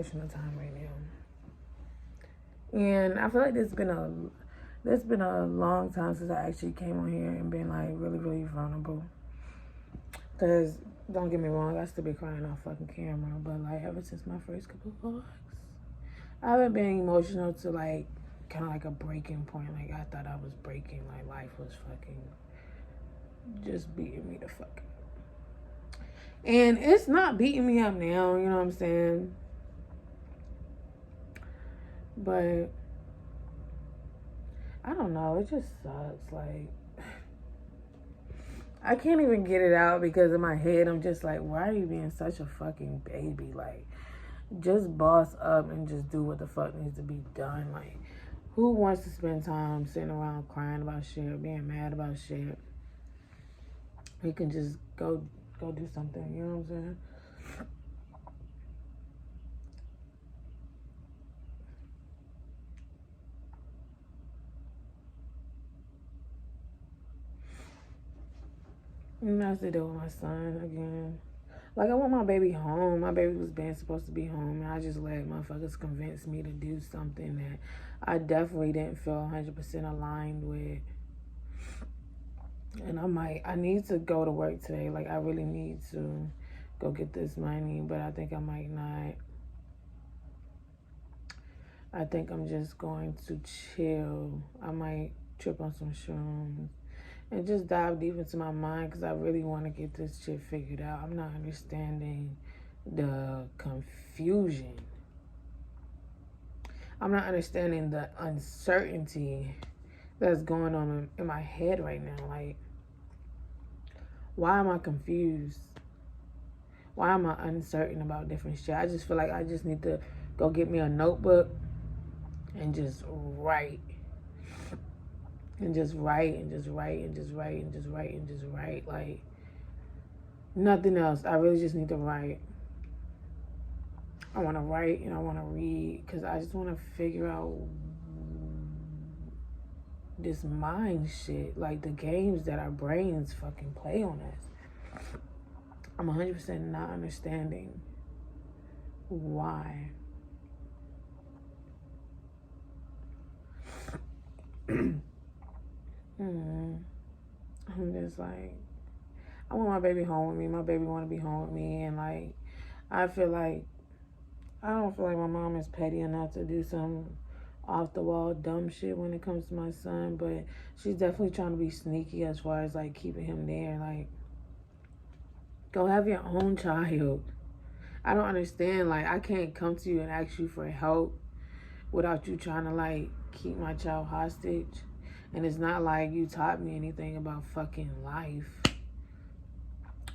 emotional time right now. And I feel like there's been a long time since I actually came on here and been like really, really vulnerable. Cause don't get me wrong, I still be crying off fucking camera, but like ever since my first couple of vlogs, I haven't been emotional to like kind of like a breaking point. Like I thought I was breaking, like life was fucking just beating me the fuck up. And it's not beating me up now, you know what I'm saying? But I don't know, it just sucks. Like I can't even get it out because in my head I'm just like, why are you being such a fucking baby? Like, just boss up and just do what the fuck needs to be done. Like, who wants to spend time sitting around crying about shit or being mad about shit? We can just go do something, you know what I'm saying? And I have to deal with my son again. Like, I want my baby home. My baby was supposed to be home, and I just let motherfuckers convince me to do something that I definitely didn't feel 100% aligned with. And I need to go to work today. Like, I really need to go get this money, but I think I might not. I think I'm just going to chill. I might trip on some shrooms and just dive deep into my mind because I really want to get this shit figured out. I'm not understanding the confusion. I'm not understanding the uncertainty that's going on in my head right now. Like, why am I confused? Why am I uncertain about different shit? I just feel like I just need to go get me a notebook and just write. And just write and just write and just write and just write and just write. Like, nothing else. I really just need to write. I want to write and I want to read because I just want to figure out this mind shit. Like, the games that our brains fucking play on us. I'm 100% not understanding why. I'm just like, I want my baby home with me. My baby want to be home with me. And like, I don't feel like my mom is petty enough to do some off the wall dumb shit when it comes to my son. But she's definitely trying to be sneaky as far as like keeping him there. Like, go have your own child. I don't understand. Like, I can't come to you and ask you for help without you trying to like keep my child hostage. And it's not like you taught me anything about fucking life,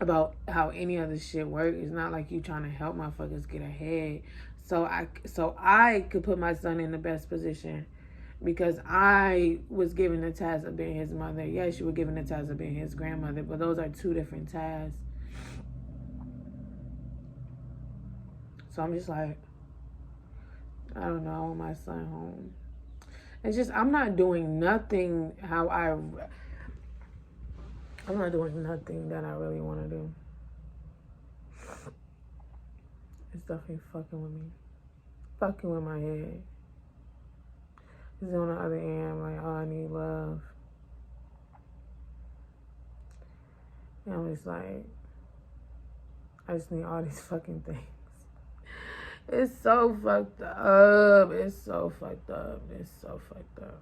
about how any of this shit works. It's not like you trying to help motherfuckers get ahead. So I could put my son in the best position because I was given the task of being his mother. Yes, you were given the task of being his grandmother, but those are two different tasks. So I'm just like, I don't know, I want my son home. It's just, I'm not doing nothing I'm not doing nothing that I really want to do. It's definitely fucking with me. Fucking with my head. Because on the other end, I'm like, oh, I need love. And I'm just like, I just need all these fucking things. It's so fucked up. It's so fucked up. It's so fucked up.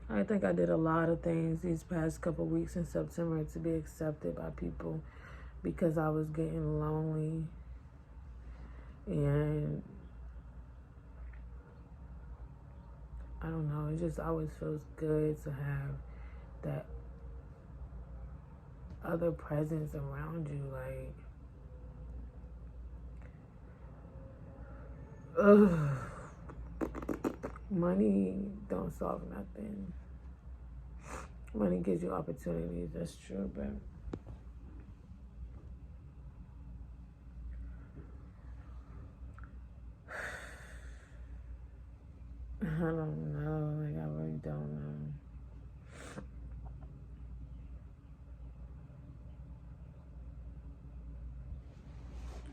I think I did a lot of things these past couple weeks in September to be accepted by people because I was getting lonely. And I don't know, it just always feels good to have that other presence around you. Like, money don't solve nothing. Money gives you opportunities, that's true, but I don't know. Like, I really don't know.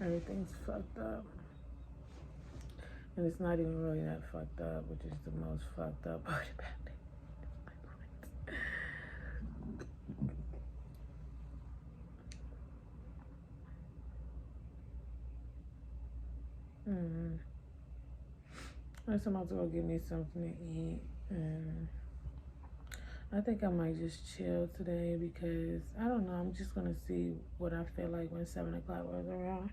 I everything's fucked up. And it's not even really that fucked up, which is the most fucked up part about it. I'm about to go get me something to eat, and I think I might just chill today because I don't know. I'm just gonna see what I feel like when 7 o'clock rolls around.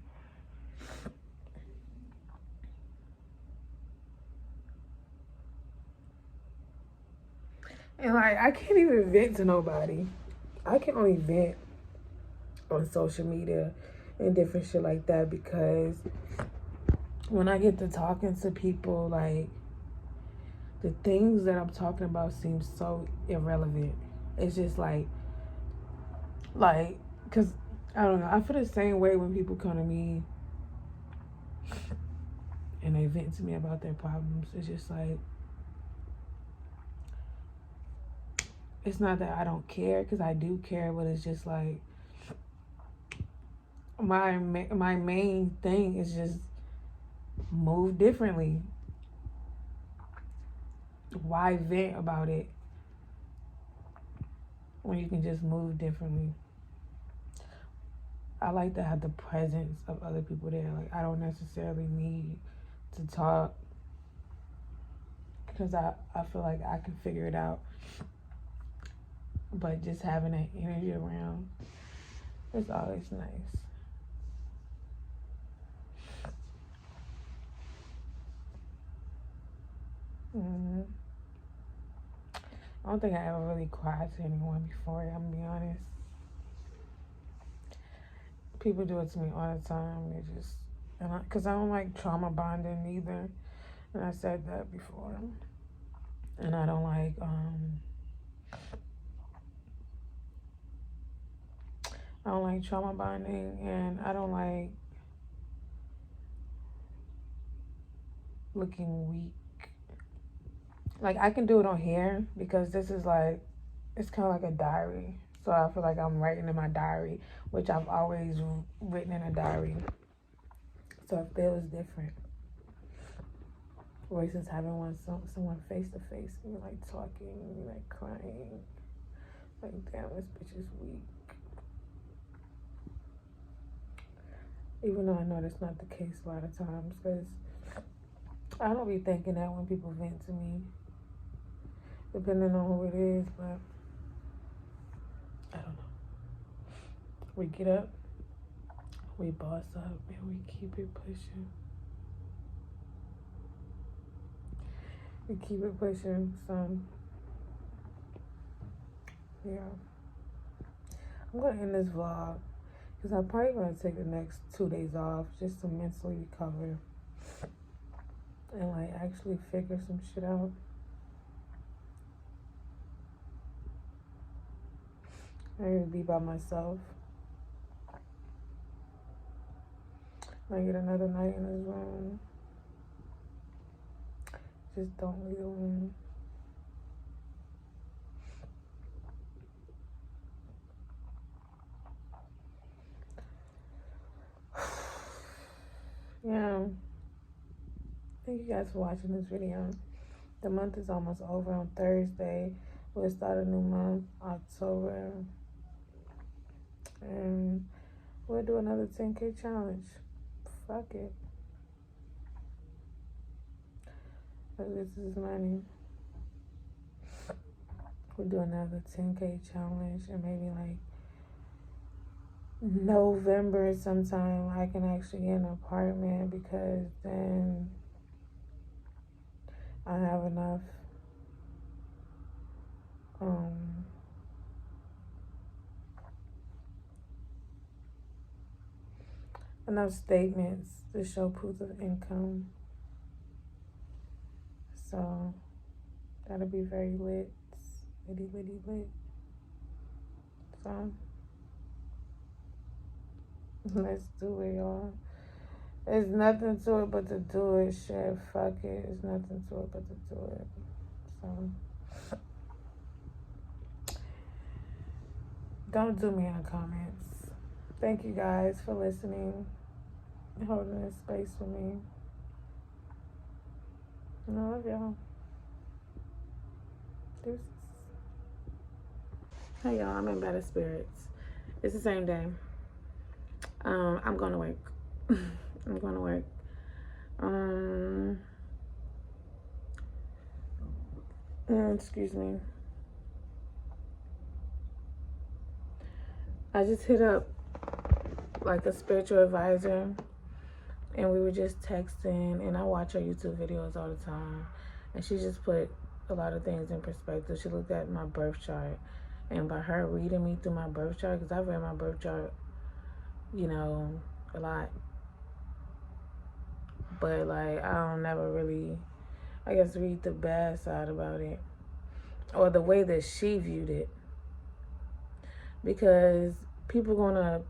And like, I can't even vent to nobody. I can only vent on social media and different shit like that because when I get to talking to people, like, the things that I'm talking about seem so irrelevant. It's just cause I don't know. I feel the same way when people come to me and they vent to me about their problems. It's just like, it's not that I don't care, cause I do care, but it's just like my main thing is just move differently. Why vent about it when you can just move differently? I like to have the presence of other people there. Like, I don't necessarily need to talk because I feel like I can figure it out. But just having that energy around is always nice. I don't think I ever really cried to anyone before, I'm gonna be honest. People do it to me all the time. They just, because I don't like trauma bonding either. And I said that before. And I don't like, trauma bonding, and I don't like looking weak. Like, I can do it on here because this is like, it's kind of like a diary. So I feel like I'm writing in my diary, which I've always written in a diary. So it feels different versus having someone face to face and like talking, like crying. Like, damn, this bitch is weak. Even though I know that's not the case a lot of times, because I don't be thinking that when people vent to me, depending on who it is, but I don't know. We get up, we boss up, and we keep it pushing. We keep it pushing, so yeah. I'm gonna end this vlog because I'm probably gonna take the next 2 days off just to mentally recover and like actually figure some shit out. I need to be by myself. I get another night in this room. Just don't leave the room. Yeah. Thank you guys for watching this video. The month is almost over. On Thursday, we'll start a new month, October. And we'll do another 10K challenge. Fuck it. This is money. We'll do another 10K challenge, and maybe like November sometime I can actually get an apartment, because then I have enough enough statements to show proof of income. So that'll be very lit. Litty lit. So let's do it, y'all. There's nothing to it but to do it. Shit, fuck it. There's nothing to it but to do it. So don't do me in the comments. Thank you guys for listening. holding this space for me. And I love y'all. Deuces. Hey y'all, I'm in better spirits. It's the same day. I'm going to work. I'm going to work. Excuse me. I just hit up like a spiritual advisor, and we were just texting, and I watch her YouTube videos all the time, and she just put a lot of things in perspective. She looked at my birth chart, and by her reading me through my birth chart, because I've read my birth chart, you know, a lot, but like I don't never really, I guess, read the bad side about it, or the way that she viewed it, because people gonna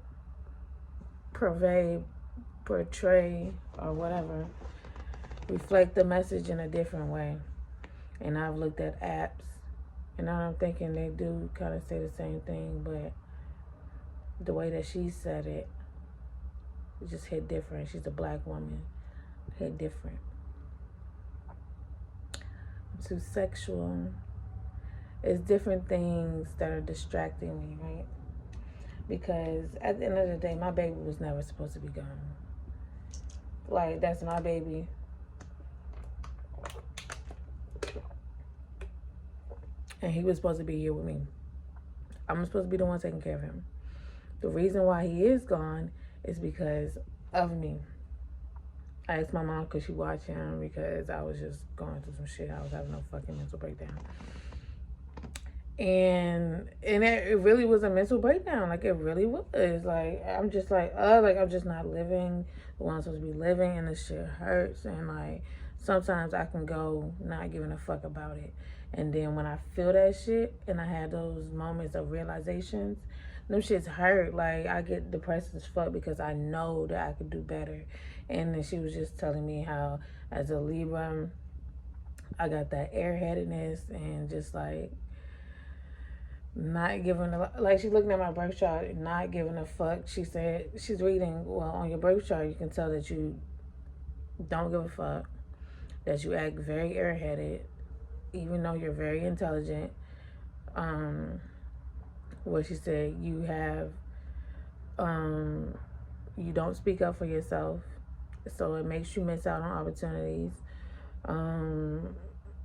portray, or whatever, reflect the message in a different way. And I've looked at apps, and I'm thinking they do kind of say the same thing, but the way that she said it just hit different. She's a black woman, hit different. I'm too sexual. It's different things that are distracting me, right? Because at the end of the day, my baby was never supposed to be gone. Like, that's my baby. And he was supposed to be here with me. I'm supposed to be the one taking care of him. The reason why he is gone is because of me. I asked my mom, because she watched him, because I was just going through some shit. I was having a fucking mental breakdown. And it really was a mental breakdown. Like, it really was. Like, I'm just like, I'm just not living the way I'm supposed to be living, and this shit hurts. And like, sometimes I can go not giving a fuck about it. And then when I feel that shit, and I have those moments of realizations, them shits hurt. Like, I get depressed as fuck because I know that I could do better. And then she was just telling me how, as a Libra, I got that airheadedness, and just like, not giving a, like, she's looking at my birth chart, not giving a fuck. She said, she's reading, well, on your birth chart, you can tell that you don't give a fuck, that you act very airheaded, even though you're very intelligent. What she said, you have, you don't speak up for yourself, so it makes you miss out on opportunities.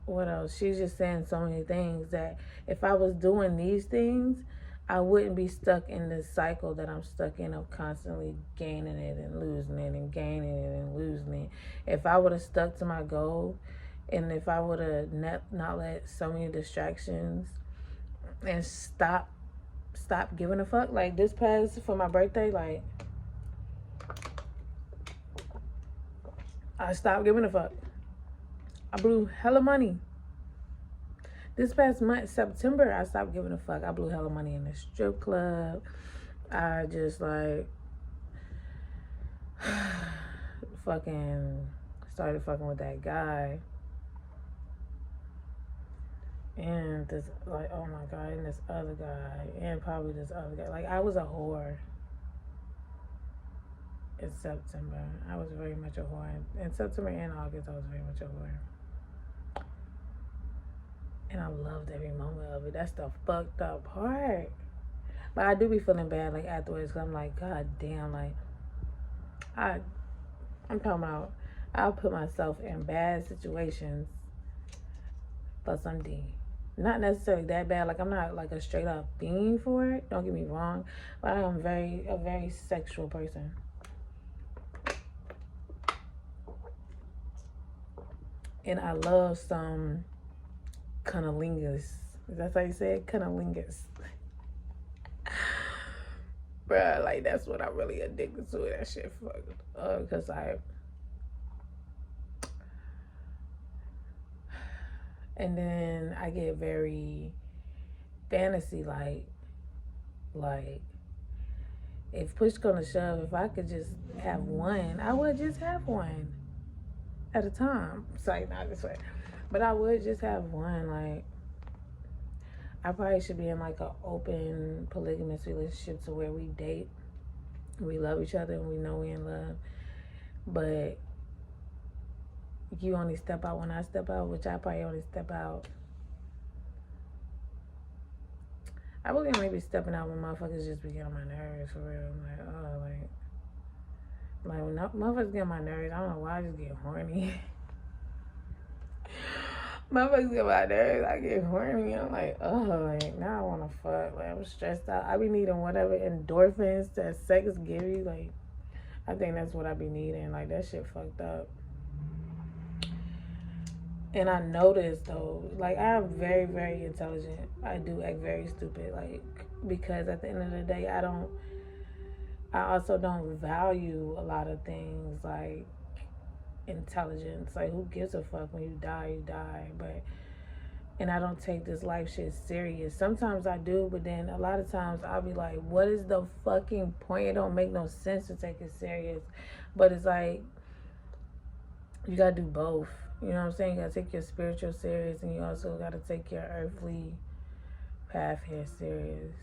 What else? She's just saying so many things that if I was doing these things, I wouldn't be stuck in this cycle that I'm stuck in of constantly gaining it and losing it and gaining it and losing it. If I would have stuck to my goal, and if I would have not let so many distractions, and stop giving a fuck, like this past for my birthday, like I stopped giving a fuck. I blew hella money. This past month, September, I stopped giving a fuck. I blew hella money in the strip club. I just like fucking started fucking with that guy. And this, like, oh my God, and this other guy, and probably this other guy. Like, I was a whore in September. I was very much a whore. In September and August, I was very much a whore. And I loved every moment of it. That's the fucked up part. But I do be feeling bad, like, afterwards, because I'm like, God damn, like, I'm talking about, I'll put myself in bad situations for some D. Not necessarily that bad. Like, I'm not like a straight up fiend for it. Don't get me wrong. But I am a very sexual person. And I love some cunnilingus. That's how you say it? Cunnilingus. Bruh, like, that's what I'm really addicted to. That shit fucked. Because and then I get very fantasy, like if push gonna shove, if I could just have one, I would just have one at a time. Sorry, not this way, but I would just have one. Like, I probably should be in like an open polygamous relationship to where we date, we love each other, and we know we in love, But you only step out when I step out, which I probably only step out. I really only be stepping out when motherfuckers just be getting on my nerves, for real. I'm like, oh, like when motherfuckers get on my nerves, I don't know why I just get horny. Motherfuckers get on my nerves, I get horny. I'm like, oh, like, now I want to fuck. Like, I'm stressed out. I be needing whatever endorphins that sex give you. Like, I think that's what I be needing. Like, that shit fucked up. And I noticed, though, like, I'm very, very intelligent. I do act very stupid, like, because at the end of the day, I also don't value a lot of things, like, intelligence. Like, who gives a fuck? When you die, you die. But, and I don't take this life shit serious. Sometimes I do, but then a lot of times I'll be like, what is the fucking point? It don't make no sense to take it serious. But it's like, you gotta do both. You know what I'm saying? You gotta take your spiritual serious, and you also gotta take your earthly path here serious.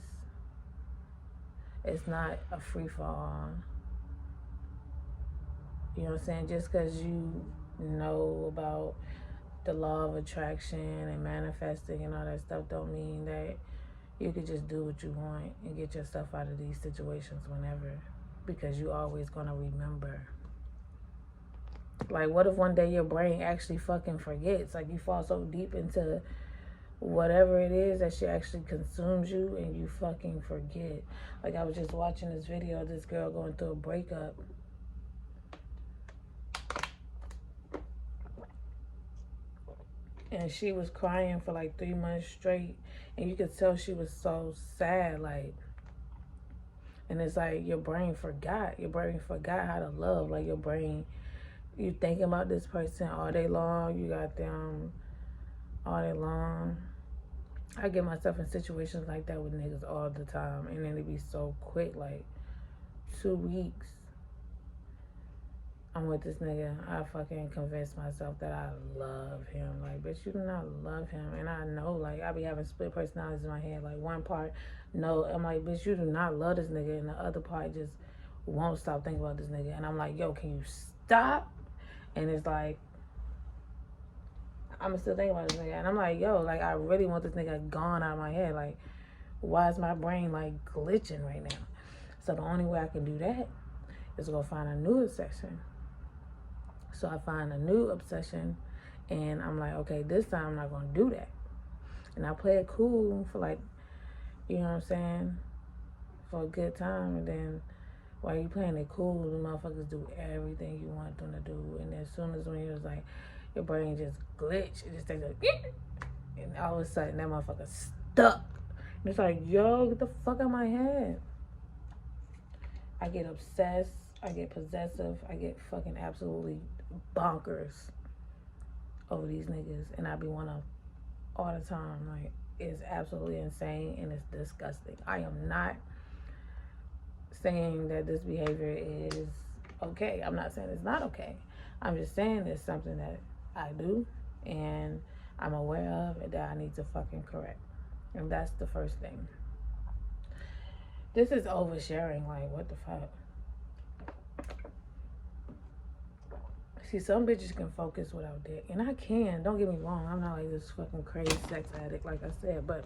It's not a free fall. You know what I'm saying? Just because you know about the law of attraction and manifesting and all that stuff don't mean that you could just do what you want and get yourself out of these situations whenever, because you always gonna remember. Like, what if one day your brain actually fucking forgets? Like, you fall so deep into whatever it is that shit actually consumes you and you fucking forget. Like, I was just watching this video of this girl going through a breakup. And she was crying for like 3 months straight. And you could tell she was so sad, like, and it's like your brain forgot. Your brain forgot how to love. Like, your brain, you thinking about this person all day long. You got them all day long. I get myself in situations like that with niggas all the time. And then it be so quick, like 2 weeks. I'm with this nigga. I fucking convinced myself that I love him. Like, bitch, you do not love him. And I know, like, I be having split personalities in my head. Like, one part, no, I'm like, bitch, you do not love this nigga. And the other part just won't stop thinking about this nigga. And I'm like, yo, can you stop? And it's like, I'm still thinking about this nigga. And I'm like, yo, like, I really want this nigga gone out of my head. Like, why is my brain, like, glitching right now? So the only way I can do that is go find a new obsession. So I find a new obsession, and I'm like, okay, this time I'm not going to do that. And I play it cool for, like, you know what I'm saying, for a good time. And then while you playing it cool, the motherfuckers do everything you want them to do. And as soon as when you're like, your brain just glitch, it just takes a, and all of a sudden that motherfucker stuck. And it's like, yo, get the fuck out of my head. I get obsessed. I get possessive. I get fucking absolutely bonkers over these niggas. And I be one of all the time. Like, it's absolutely insane and it's disgusting. I am not saying that this behavior is okay. I'm not saying it's not okay. I'm just saying it's something that I do and I'm aware of and that I need to fucking correct. And that's the first thing. This is oversharing. Like, what the fuck? See, some bitches can focus without dick. And I can. Don't get me wrong. I'm not like this fucking crazy sex addict, like I said. But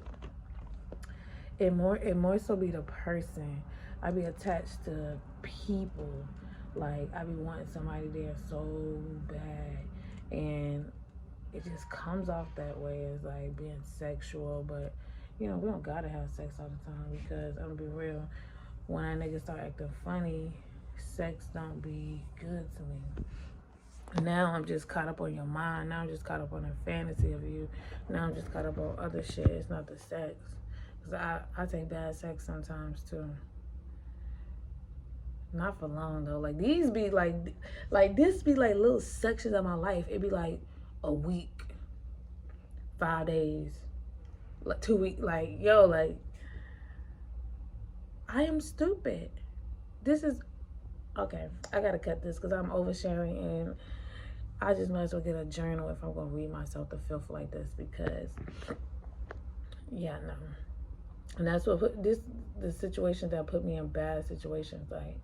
it more so be the person. I be attached to people. Like, I be wanting somebody there so bad. And it just comes off that way as, like, being sexual. But, you know, we don't gotta have sex all the time. Because, I'm gonna be real, when a nigga start acting funny, sex don't be good to me. Now I'm just caught up on your mind. Now I'm just caught up on a fantasy of you. Now I'm just caught up on other shit. It's not the sex. Because I take bad sex sometimes too. Not for long though. Like, these be like this be like little sections of my life. It be like a week, 5 days, like 2 weeks. Like, yo, like, I am stupid. This is, okay, I gotta cut this because I'm oversharing and I just might as well get a journal if I'm gonna read myself the filth like this because, yeah, no. And that's what put the situations that put me in bad situations. Like,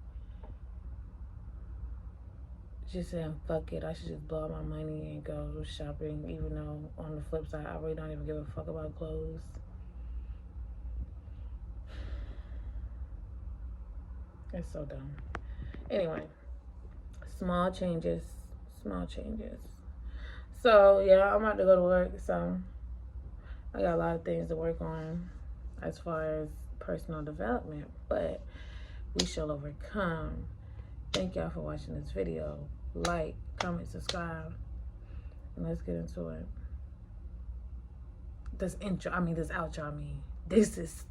just saying, fuck it, I should just blow my money and go shopping, even though on the flip side, I really don't even give a fuck about clothes. It's so dumb. Anyway, small changes. So, yeah, I'm about to go to work, so I got a lot of things to work on as far as personal development, but we shall overcome. Thank y'all for watching this video. Like, comment, subscribe, and let's get into it. This outro, this is